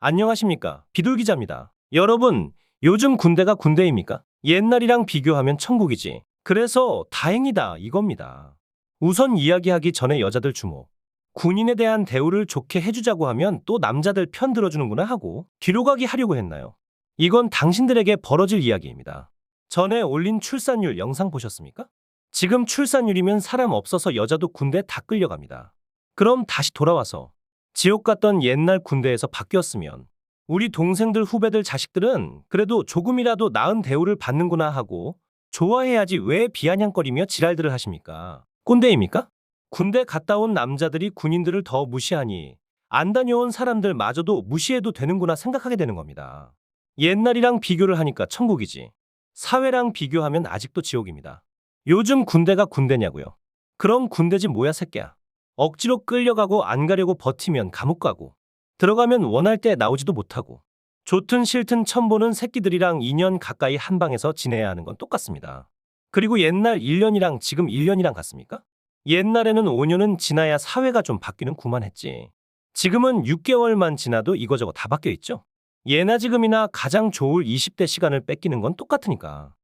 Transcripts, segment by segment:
안녕하십니까. 비둘기자입니다. 여러분, 요즘 군대가 군대입니까? 옛날이랑 비교하면 천국이지. 그래서 다행이다 이겁니다. 우선 이야기하기 전에 여자들 주목. 군인에 대한 대우를 좋게 해주자고 하면 또 남자들 편 들어주는구나 하고 뒤로 가기 하려고 했나요? 이건 당신들에게 벌어질 이야기입니다. 전에 올린 출산율 영상 보셨습니까? 지금 출산율이면 사람 없어서 여자도 군대 다 끌려갑니다. 그럼 다시 돌아와서 지옥 갔던 옛날 군대에서 바뀌었으면 우리 동생들 후배들 자식들은 그래도 조금이라도 나은 대우를 받는구나 하고 좋아해야지 왜 비아냥거리며 지랄들을 하십니까? 꼰대입니까? 군대 갔다 온 남자들이 군인들을 더 무시하니 안 다녀온 사람들마저도 무시해도 되는구나 생각하게 되는 겁니다. 옛날이랑 비교를 하니까 천국이지. 사회랑 비교하면 아직도 지옥입니다. 요즘 군대가 군대냐고요? 그럼 군대지 뭐야 새끼야. 억지로 끌려가고 안 가려고 버티면 감옥 가고 들어가면 원할 때 나오지도 못하고 좋든 싫든 처음 보는 새끼들이랑 2년 가까이 한 방에서 지내야 하는 건 똑같습니다. 그리고 옛날 1년이랑 지금 1년이랑 같습니까? 옛날에는 5년은 지나야 사회가 좀 바뀌는 구만했지. 지금은 6개월만 지나도 이거저거 다 바뀌어 있죠. 예나 지금이나 가장 좋을 20대 시간을 뺏기는 건 똑같으니까.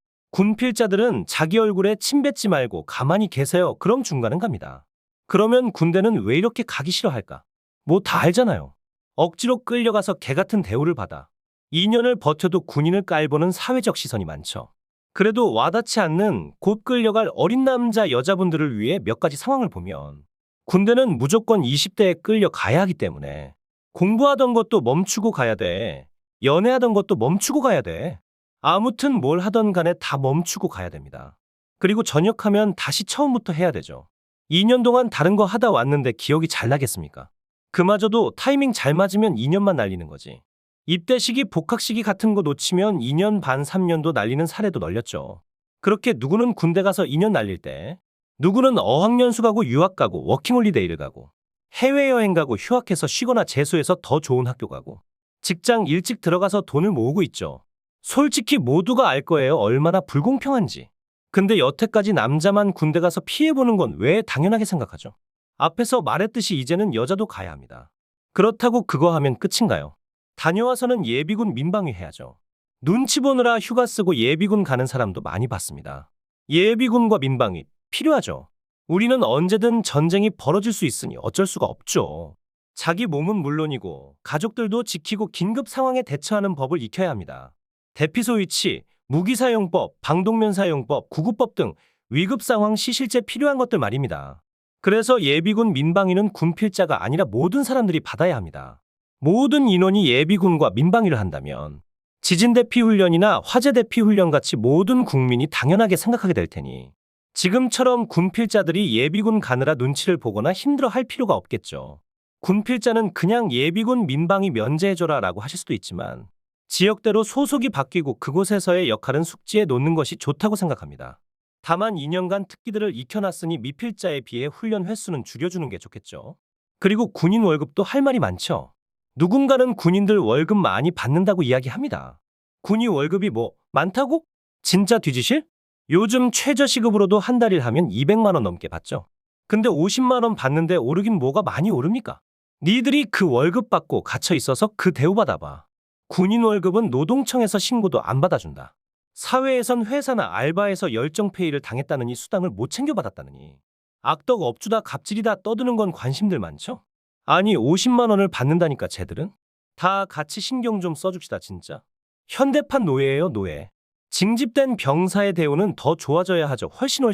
군필자들은 자기 얼굴에 침 뱉지 말고 가만히 계세요. 그럼 중간은 갑니다. 그러면 군대는 왜 이렇게 가기 싫어할까? 뭐 다 알잖아요. 억지로 끌려가서 개같은 대우를 받아 2년을 버텨도 군인을 깔보는 사회적 시선이 많죠. 그래도 와닿지 않는 곧 끌려갈 어린 남자 여자분들을 위해 몇 가지 상황을 보면 군대는 무조건 20대에 끌려가야 하기 때문에 공부하던 것도 멈추고 가야 돼. 연애하던 것도 멈추고 가야 돼. 아무튼 뭘 하던 간에 다 멈추고 가야 됩니다. 그리고 전역하면 다시 처음부터 해야 되죠. 2년 동안 다른 거 하다 왔는데 기억이 잘 나겠습니까? 그마저도 타이밍 잘 맞으면 2년만 날리는 거지. 입대 시기, 복학 시기 같은 거 놓치면 2년 반, 3년도 날리는 사례도 널렸죠. 그렇게 누구는 군대 가서 2년 날릴 때, 누구는 어학연수 가고 유학 가고 워킹홀리데이를 가고 해외여행 가고 휴학해서 쉬거나 재수해서 더 좋은 학교 가고 직장 일찍 들어가서 돈을 모으고 있죠. 솔직히 모두가 알 거예요. 얼마나 불공평한지. 근데 여태까지 남자만 군대 가서 피해보는 건 왜 당연하게 생각하죠? 앞에서 말했듯이 이제는 여자도 가야 합니다. 그렇다고 그거 하면 끝인가요? 다녀와서는 예비군 민방위 해야죠. 눈치 보느라 휴가 쓰고 예비군 가는 사람도 많이 봤습니다. 예비군과 민방위 필요하죠. 우리는 언제든 전쟁이 벌어질 수 있으니 어쩔 수가 없죠. 자기 몸은 물론이고 가족들도 지키고 긴급 상황에 대처하는 법을 익혀야 합니다. 대피소 위치, 무기사용법, 방독면사용법, 구급법 등 위급 상황 시 실제 필요한 것들 말입니다. 그래서 예비군 민방위는 군필자가 아니라 모든 사람들이 받아야 합니다. 모든 인원이 예비군과 민방위를 한다면 지진대피 훈련이나 화재대피 훈련 같이 모든 국민이 당연하게 생각하게 될 테니 지금처럼 군필자들이 예비군 가느라 눈치를 보거나 힘들어할 필요가 없겠죠. 군필자는 그냥 예비군 민방위 면제해줘라 라고 하실 수도 있지만 지역대로 소속이 바뀌고 그곳에서의 역할은 숙지해 놓는 것이 좋다고 생각합니다. 다만 2년간 특기들을 익혀놨으니 미필자에 비해 훈련 횟수는 줄여주는 게 좋겠죠. 그리고 군인 월급도 할 말이 많죠. 누군가는 군인들 월급 많이 받는다고 이야기합니다. 군인 월급이 뭐 많다고? 진짜 뒤지실? 요즘 최저시급으로도 한 달 일하면 200만 원 넘게 받죠. 근데 50만 원 받는데 오르긴 뭐가 많이 오릅니까? 니들이 그 월급 받고 갇혀 있어서 그 대우 받아봐. 군인 월급은 노동청에서 신고도 안 받아준다. 사회에선 회사나 알바에서 열정페이를 당했다느니 수당을 못 챙겨받았다느니 악덕 업주다 갑질이다 떠드는 건 관심들 많죠? 아니 50만 원을 받는다니까 쟤들은? 다 같이 신경 좀 써줍시다 진짜. 현대판 노예예요 노예. 징집된 병사의 대우는 더 좋아져야 하죠. 훨씬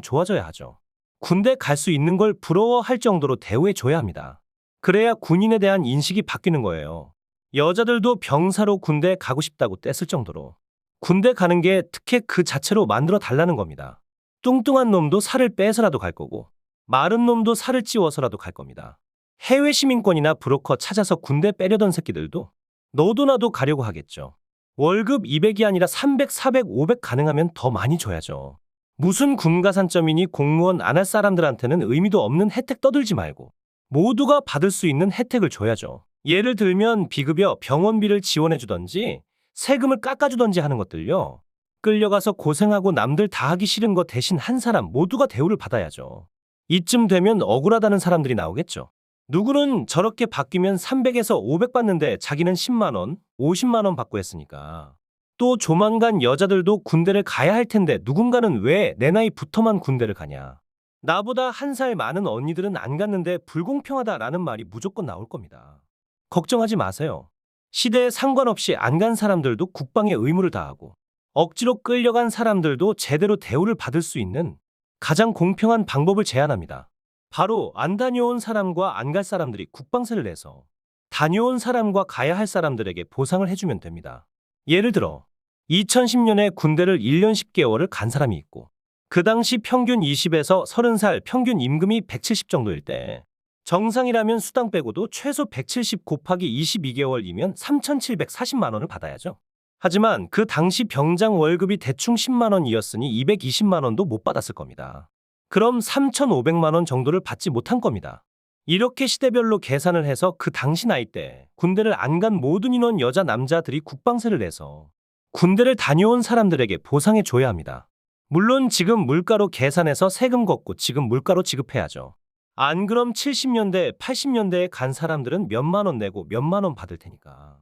좋아져야 하죠. 군대 갈 수 있는 걸 부러워할 정도로 대우해줘야 합니다. 그래야 군인에 대한 인식이 바뀌는 거예요. 여자들도 병사로 군대 가고 싶다고 떼쓸 정도로 군대 가는 게 특혜 그 자체로 만들어 달라는 겁니다. 뚱뚱한 놈도 살을 빼서라도 갈 거고 마른 놈도 살을 찌워서라도 갈 겁니다. 해외 시민권이나 브로커 찾아서 군대 빼려던 새끼들도 너도 나도 가려고 하겠죠. 월급 200이 아니라 300, 400, 500 가능하면 더 많이 줘야죠. 무슨 군가산점이니 공무원 안 할 사람들한테는 의미도 없는 혜택 떠들지 말고 모두가 받을 수 있는 혜택을 줘야죠. 예를 들면 비급여, 병원비를 지원해주던지 세금을 깎아주던지 하는 것들요. 끌려가서 고생하고 남들 다 하기 싫은 거 대신 한 사람 모두가 대우를 받아야죠. 이쯤 되면 억울하다는 사람들이 나오겠죠. 누구는 저렇게 바뀌면 300에서 500 받는데 자기는 10만 원, 50만 원 받고 했으니까. 또 조만간 여자들도 군대를 가야 할 텐데 누군가는 왜 내 나이부터만 군대를 가냐. 나보다 한 살 많은 언니들은 안 갔는데 불공평하다라는 말이 무조건 나올 겁니다. 걱정하지 마세요. 시대에 상관없이 안 간 사람들도 국방의 의무를 다하고 억지로 끌려간 사람들도 제대로 대우를 받을 수 있는 가장 공평한 방법을 제안합니다. 바로 안 다녀온 사람과 안 갈 사람들이 국방세를 내서 다녀온 사람과 가야 할 사람들에게 보상을 해주면 됩니다. 예를 들어 2010년에 군대를 1년 10개월을 간 사람이 있고 그 당시 평균 20에서 30살 평균 임금이 170 정도일 때 정상이라면 수당 빼고도 최소 170 곱하기 22개월이면 3,740만 원을 받아야죠. 하지만 그 당시 병장 월급이 대충 10만 원이었으니 220만 원도 못 받았을 겁니다. 그럼 3,500만 원 정도를 받지 못한 겁니다. 이렇게 시대별로 계산을 해서 그 당시 나이 때 군대를 안 간 모든 인원 여자 남자들이 국방세를 내서 군대를 다녀온 사람들에게 보상해 줘야 합니다. 물론 지금 물가로 계산해서 세금 걷고 지금 물가로 지급해야죠. 안 그럼 70년대, 80년대에 간 사람들은 몇만 원 내고 몇만 원 받을 테니까.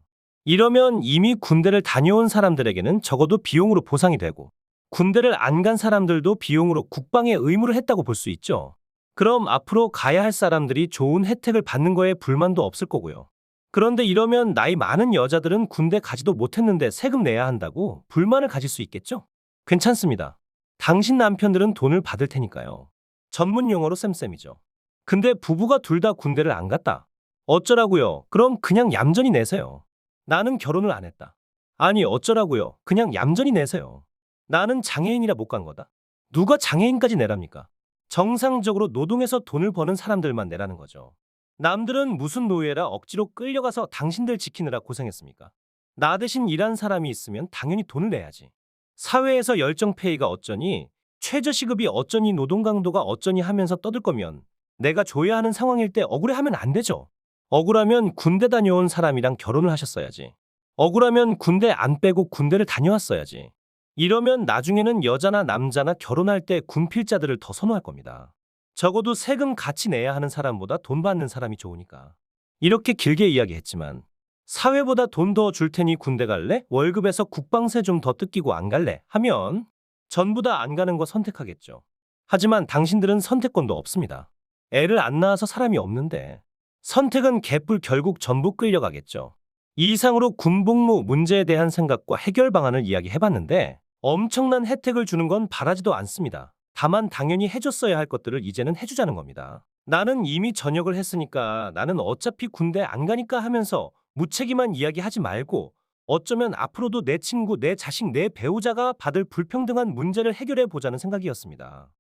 이러면 이미 군대를 다녀온 사람들에게는 적어도 비용으로 보상이 되고 군대를 안 간 사람들도 비용으로 국방의 의무를 했다고 볼 수 있죠. 그럼 앞으로 가야 할 사람들이 좋은 혜택을 받는 거에 불만도 없을 거고요. 그런데 이러면 나이 많은 여자들은 군대 가지도 못했는데 세금 내야 한다고 불만을 가질 수 있겠죠? 괜찮습니다. 당신 남편들은 돈을 받을 테니까요. 전문 용어로 쌤쌤이죠. 근데 부부가 둘 다 군대를 안 갔다. 어쩌라고요? 그럼 그냥 얌전히 내세요. 나는 결혼을 안 했다. 아니 어쩌라고요? 그냥 얌전히 내세요. 나는 장애인이라 못 간 거다. 누가 장애인까지 내랍니까? 정상적으로 노동해서 돈을 버는 사람들만 내라는 거죠. 남들은 무슨 노예라 억지로 끌려가서 당신들 지키느라 고생했습니까? 나 대신 일한 사람이 있으면 당연히 돈을 내야지. 사회에서 열정페이가 어쩌니, 최저시급이 어쩌니, 노동 강도가 어쩌니 하면서 떠들 거면 내가 줘야 하는 상황일 때 억울해하면 안 되죠. 억울하면 군대 다녀온 사람이랑 결혼을 하셨어야지. 억울하면 군대 안 빼고 군대를 다녀왔어야지. 이러면 나중에는 여자나 남자나 결혼할 때 군필자들을 더 선호할 겁니다. 적어도 세금 같이 내야 하는 사람보다 돈 받는 사람이 좋으니까. 이렇게 길게 이야기했지만 사회보다 돈 더 줄 테니 군대 갈래? 월급에서 국방세 좀 더 뜯기고 안 갈래? 하면 전부 다 안 가는 거 선택하겠죠. 하지만 당신들은 선택권도 없습니다. 애를 안 낳아서 사람이 없는데 선택은 개뿔 결국 전부 끌려가겠죠. 이 이상으로 군복무 문제에 대한 생각과 해결 방안을 이야기해봤는데 엄청난 혜택을 주는 건 바라지도 않습니다. 다만 당연히 해줬어야 할 것들을 이제는 해주자는 겁니다. 나는 이미 전역을 했으니까 나는 어차피 군대 안 가니까 하면서 무책임한 이야기하지 말고 어쩌면 앞으로도 내 친구, 내 자식, 내 배우자가 받을 불평등한 문제를 해결해 보자는 생각이었습니다.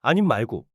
아님 말고